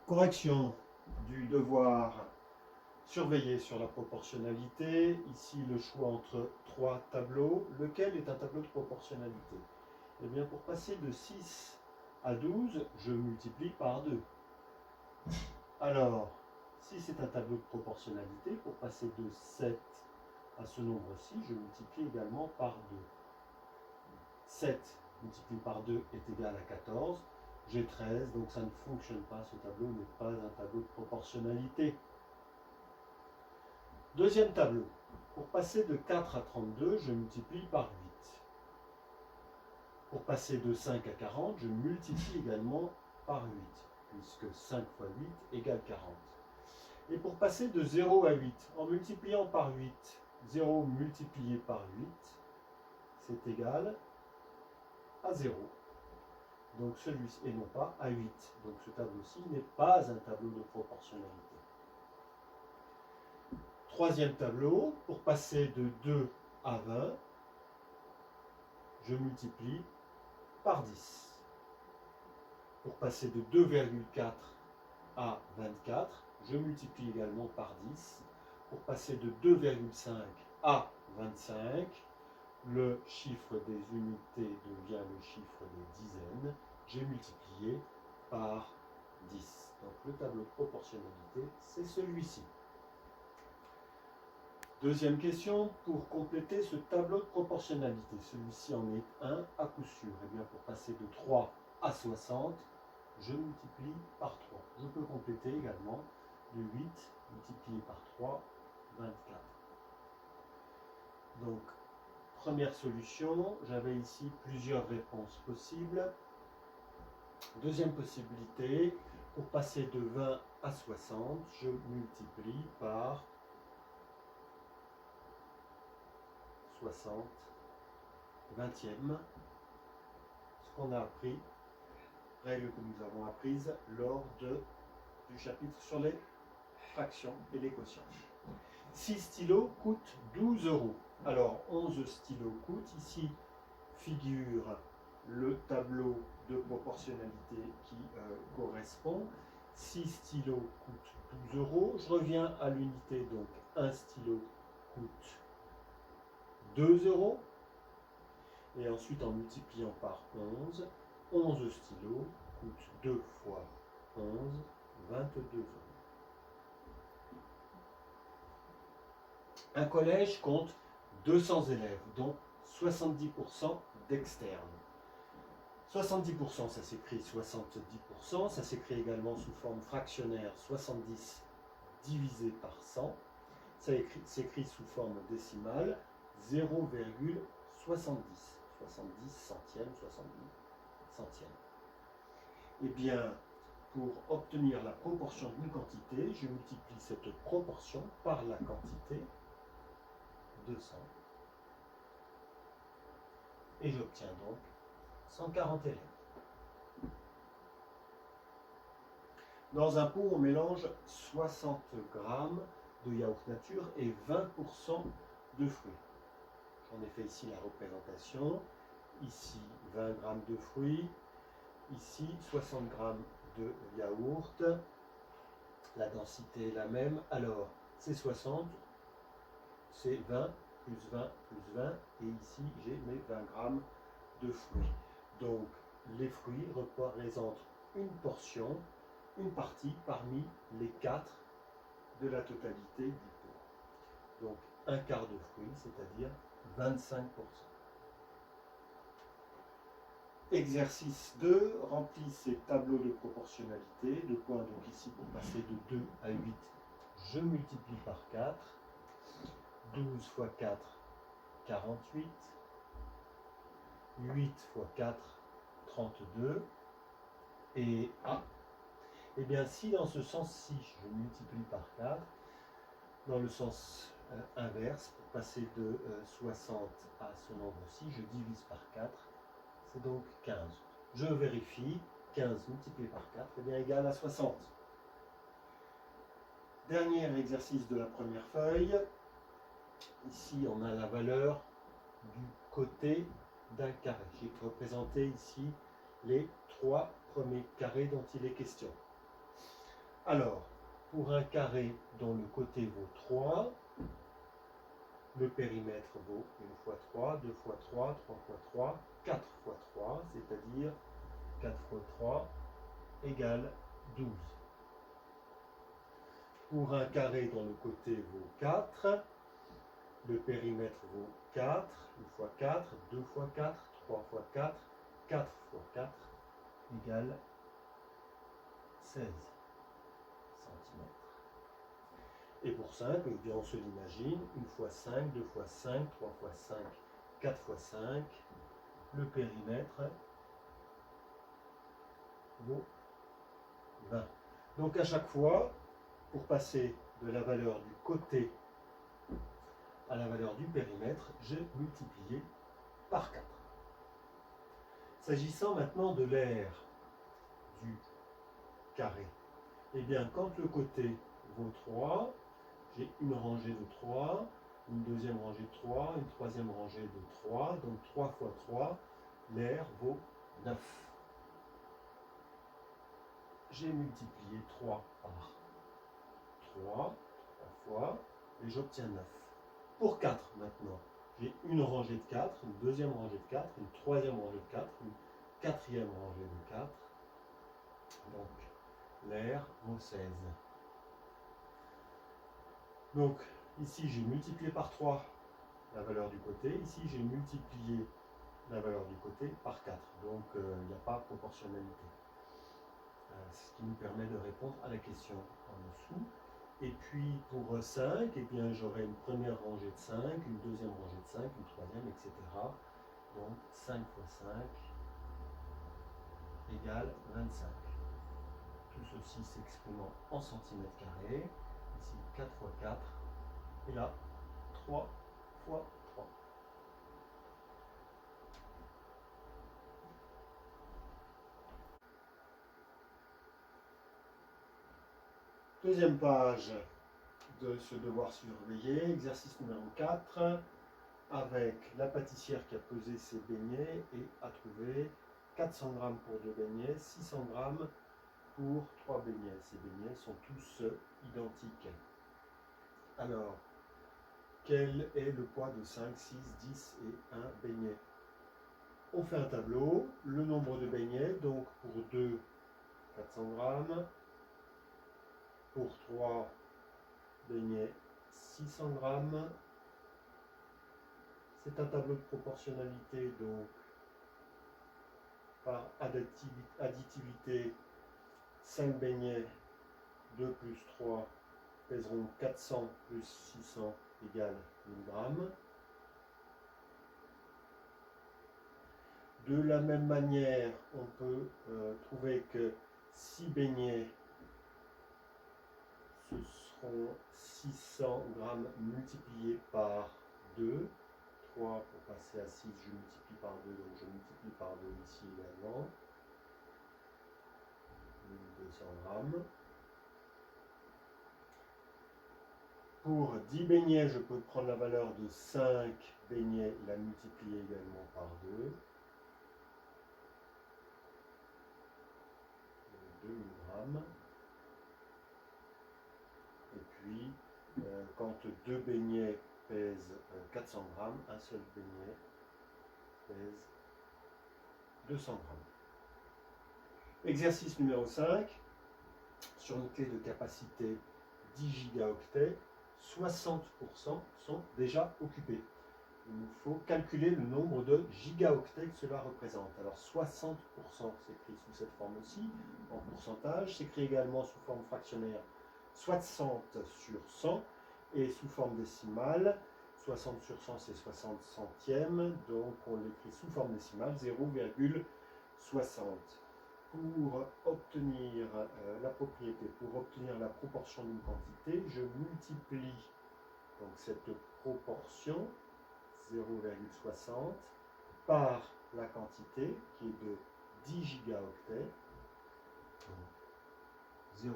Correction du devoir surveiller sur la proportionnalité. Ici, le choix entre trois tableaux. Lequel est un tableau de proportionnalité? Eh bien, pour passer de 6 à 12, je multiplie par 2. Alors, si c'est un tableau de proportionnalité, pour passer de 7 à ce nombre-ci, je multiplie également par 2. 7 multiplié par 2 est égal à 14. J'ai 13, donc ça ne fonctionne pas. Ce tableau n'est pas un tableau de proportionnalité. Deuxième tableau. Pour passer de 4 à 32, je multiplie par 8. Pour passer de 5 à 40, je multiplie également par 8, puisque 5 fois 8 égale 40. Et pour passer de 0 à 8, en multipliant par 8, 0 multiplié par 8, c'est égal à 0. Donc celui-ci, et non pas à 8. Donc ce tableau-ci n'est pas un tableau de proportionnalité. Troisième tableau, pour passer de 2 à 20, je multiplie par 10. Pour passer de 2,4 à 24, je multiplie également par 10. Pour passer de 2,5 à 25, le chiffre des unités devient le chiffre des dizaines. J'ai multiplié par 10. Donc le tableau de proportionnalité, c'est celui-ci. Deuxième question, pour compléter ce tableau de proportionnalité, celui-ci en est un à coup sûr. Et bien pour passer de 3 à 60, je multiplie par 3. Je peux compléter également de 8 multiplié par 3, 24. Donc, première solution, j'avais ici plusieurs réponses possibles. Deuxième possibilité, pour passer de 20 à 60, je multiplie par 60 vingtième, ce qu'on a appris, règle que nous avons apprise lors du chapitre sur les fractions et les quotients. 6 stylos coûtent 12 €. Alors 11 stylos coûtent, ici figure le tableau de proportionnalité qui correspond. 6 stylos coûtent 12 €. Je reviens à l'unité, donc un stylo coûte 2 €. Et ensuite, en multipliant par 11, 11 stylos coûtent 2 fois 11, 22 €. Un collège compte 200 élèves, dont 70% d'externes. 70%, ça s'écrit 70%, ça s'écrit également sous forme fractionnaire 70 divisé par 100, ça s'écrit sous forme décimale 0,70, 70 centièmes, 70 centièmes. Eh bien, pour obtenir la proportion d'une quantité, je multiplie cette proportion par la quantité 200 et j'obtiens donc 140 élèves. Dans un pot, on mélange 60 g de yaourt nature et 20% de fruits. J'en ai fait ici la représentation. Ici 20 g de fruits, ici 60 g de yaourt. La densité est la même. Alors, c'est 60, c'est 20, plus 20, plus 20. Et ici, j'ai mes 20 g de fruits. Donc, les fruits représentent une portion, une partie parmi les 4 de la totalité du pot. Donc, un quart de fruits, c'est-à-dire 25%. Exercice 2, remplis ces tableaux de proportionnalité. Le point donc ici pour passer de 2 à 8, je multiplie par 4. 12 fois 4, 48. 8 fois 4, 32. Et A. Eh bien, si dans ce sens-ci, je multiplie par 4, dans le sens inverse, pour passer de 60 à ce nombre-ci, je divise par 4, c'est donc 15. Je vérifie, 15 multiplié par 4 est bien égal à 60. Dernier exercice de la première feuille. Ici, on a la valeur du côté d'un carré. J'ai représenté ici les 3 premiers carrés dont il est question. Alors, pour un carré dont le côté vaut 3, le périmètre vaut 1 fois 3, 2 fois 3, 3 fois 3, 4 fois 3, c'est-à-dire 4 fois 3 égale 12. Pour un carré dont le côté vaut 4, le périmètre vaut 4, 1 fois 4, 2 fois 4, 3 fois 4, 4 fois 4 égale 16 cm. Et pour 5, eh bien on se l'imagine, 1 fois 5, 2 fois 5, 3 fois 5, 4 fois 5, le périmètre vaut 20. Donc à chaque fois, pour passer de la valeur du côté à la valeur du périmètre, j'ai multiplié par 4. S'agissant maintenant de l'aire du carré, eh bien quand le côté vaut 3, j'ai une rangée de 3, une deuxième rangée de 3, une troisième rangée de 3, donc 3 fois 3, l'aire vaut 9. J'ai multiplié 3 par 3 fois, et j'obtiens 9. Pour 4 maintenant, j'ai une rangée de 4, une deuxième rangée de 4, une troisième rangée de 4, une quatrième rangée de 4. Donc, l'aire vaut 16. Donc, ici, j'ai multiplié par 3 la valeur du côté. Ici, j'ai multiplié la valeur du côté par 4. Donc, il n'y a pas proportionnalité. Ce qui nous permet de répondre à la question en dessous. Et puis, pour 5, eh bien, j'aurai une première rangée de 5, une deuxième rangée de 5, une troisième, etc. Donc, 5 fois 5 égale 25. Tout ceci s'exprimant en centimètres carrés. Ici, 4 fois 4. Et là, 3 fois 3. Deuxième page de ce devoir surveillé, exercice numéro 4, avec la pâtissière qui a pesé ses beignets et a trouvé 400 g pour 2 beignets, 600 g pour 3 beignets. Ces beignets sont tous identiques. Alors, quel est le poids de 5, 6, 10 et 1 beignet? On fait un tableau, le nombre de beignets, donc pour 2, 400 g, pour 3 beignets, 600 g. C'est un tableau de proportionnalité, donc par additivité, 5 beignets, 2 plus 3 pèseront 400 plus 600 égale 1000 grammes. De la même manière, on peut trouver que 6 beignets, ce seront 600 grammes multipliés par 2. 3 pour passer à 6, je multiplie par 2, donc je multiplie par 2 ici également. 1200 grammes. Pour 10 beignets, je peux prendre la valeur de 5 beignets et la multiplier également par 2. 2000 grammes. Et puis, quand 2 beignets pèsent 400 grammes, un seul beignet pèse 200 grammes. Exercice numéro 5. Sur une clé de capacité 10 gigaoctets, 60% sont déjà occupés. Il nous faut calculer le nombre de gigaoctets que cela représente. Alors 60% s'écrit sous cette forme-ci, en pourcentage, s'écrit également sous forme fractionnaire 60 sur 100 et sous forme décimale. 60 sur 100 c'est 60 centièmes, donc on l'écrit sous forme décimale 0,60. Pour obtenir la propriété, pour obtenir la proportion d'une quantité, je multiplie donc cette proportion 0,60 par la quantité qui est de 10 gigaoctets. 0,60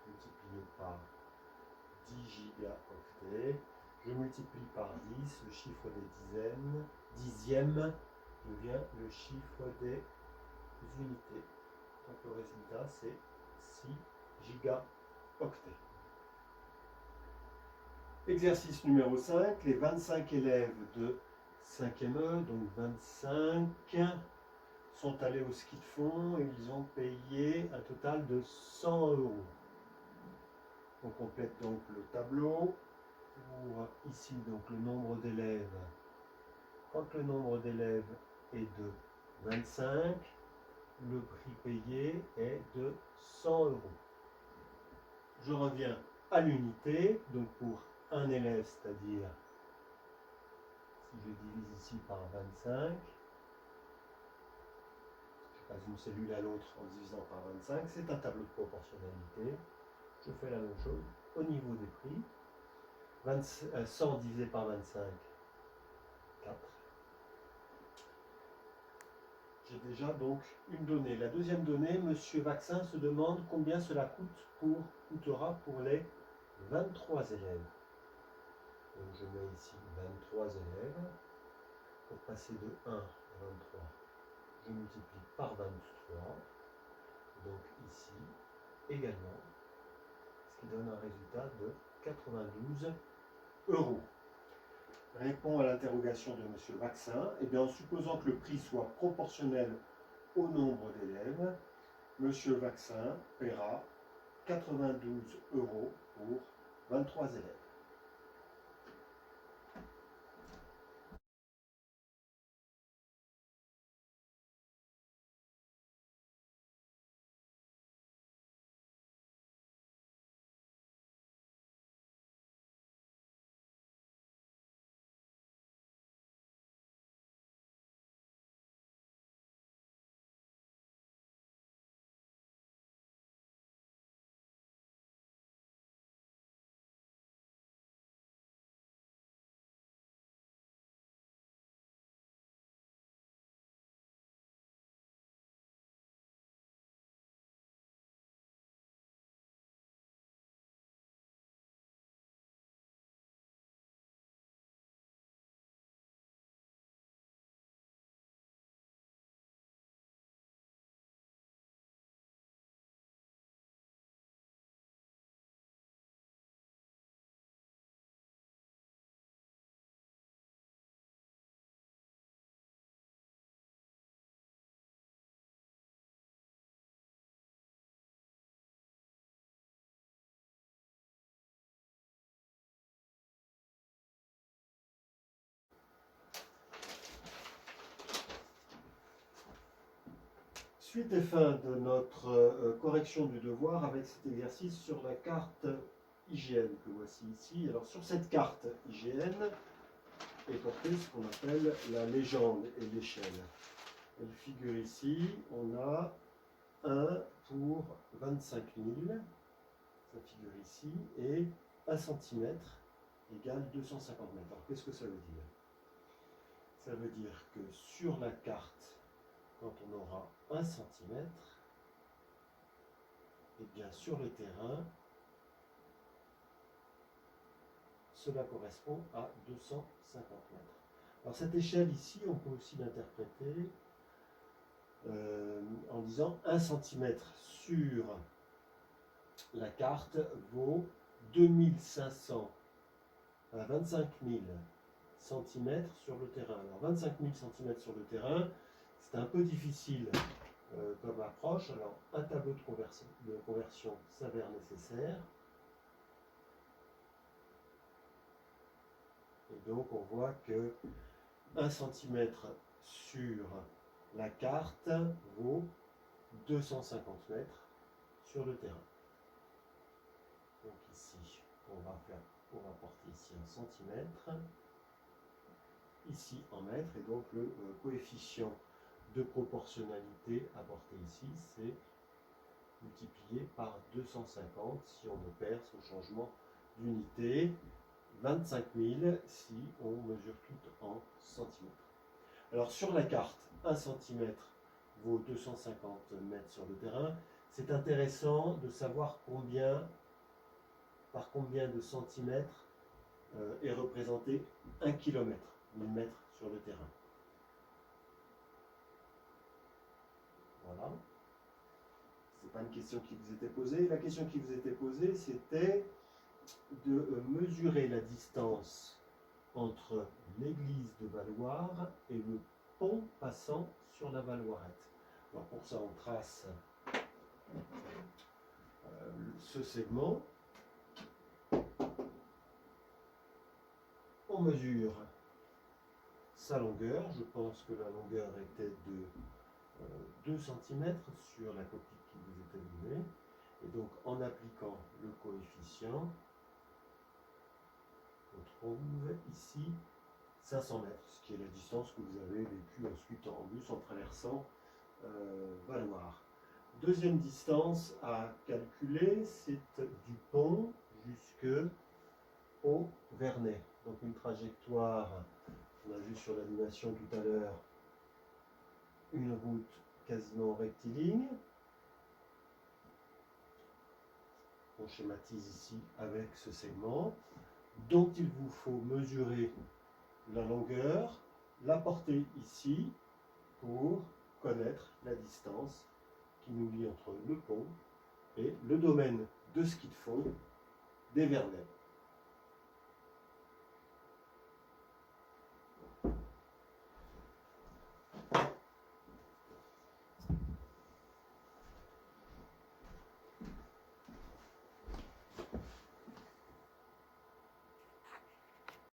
multiplié par 10 gigaoctets. Je multiplie par 10, le chiffre des dixièmes devient le chiffre des unités. Donc le résultat c'est 6 gigaoctets. Exercice numéro 5, les 25 élèves de 5e E, donc 25, sont allés au ski de fond et ils ont payé un total de 100 euros. On complète donc le tableau pour ici donc le nombre d'élèves. Quand le nombre d'élèves est de 25, le prix payé est de 100 euros. Je reviens à l'unité, donc pour un élève, c'est-à-dire si je divise ici par 25, je passe d'une cellule à l'autre en divisant par 25, c'est un tableau de proportionnalité. Je fais la même chose au niveau des prix. 100 divisé par 25, 4. J'ai déjà donc une donnée. La deuxième donnée, Monsieur Vaccin se demande combien cela coûtera pour les 23 élèves. Donc je mets ici 23 élèves. Pour passer de 1 à 23, je multiplie par 23. Donc ici également, ce qui donne un résultat de 92 euros. Répond à l'interrogation de Monsieur Vaccin. Eh bien, en supposant que le prix soit proportionnel au nombre d'élèves, Monsieur Vaccin paiera 92 euros pour 23 élèves. Suite et fin de notre correction du devoir avec cet exercice sur la carte IGN que voici ici. Alors sur cette carte IGN est portée ce qu'on appelle la légende et l'échelle. Elle figure ici, on a 1 pour 25 000, ça figure ici, et 1 cm égale 250 mètres. Alors qu'est-ce que ça veut dire? Ça veut dire que sur la carte, quand on aura 1 cm, et bien sur le terrain, cela correspond à 250 mètres. Alors cette échelle ici, on peut aussi l'interpréter en disant 1 cm sur la carte vaut 2500 à 25 000 cm sur le terrain. Alors 25 000 cm sur le terrain, c'est un peu difficile comme approche. Alors un tableau de conversion s'avère nécessaire. Et donc on voit que 1 cm sur la carte vaut 250 mètres sur le terrain. Donc ici, on va porter ici 1 cm, ici en mètres, et donc le coefficient de proportionnalité apporté ici, c'est multiplié par 250 si on opère ce changement d'unité, 25 000 si on mesure tout en centimètres. Alors sur la carte, 1 cm vaut 250 mètres sur le terrain. C'est intéressant de savoir par combien de centimètres est représenté 1 km, 1000 mètres sur le terrain. Voilà. C'est pas une question qui vous était posée. La question qui vous était posée, c'était de mesurer la distance entre l'église de Valloire et le pont passant sur la Valloirette. Alors pour ça, on trace ce segment. On mesure sa longueur. Je pense que la longueur était de 2 cm sur la copie qui vous était donnée. Et donc en appliquant le coefficient, on trouve ici 500 mètres, ce qui est la distance que vous avez vécue ensuite en bus en traversant Valloire. Deuxième distance à calculer, c'est du pont jusqu'au Vernet. Donc une trajectoire, on a vu sur l'animation tout à l'heure, une route quasiment rectiligne. On schématise ici avec ce segment, dont il vous faut mesurer la longueur, la portée ici, pour connaître la distance qui nous lie entre le pont et le domaine de ski de fond des Vernets.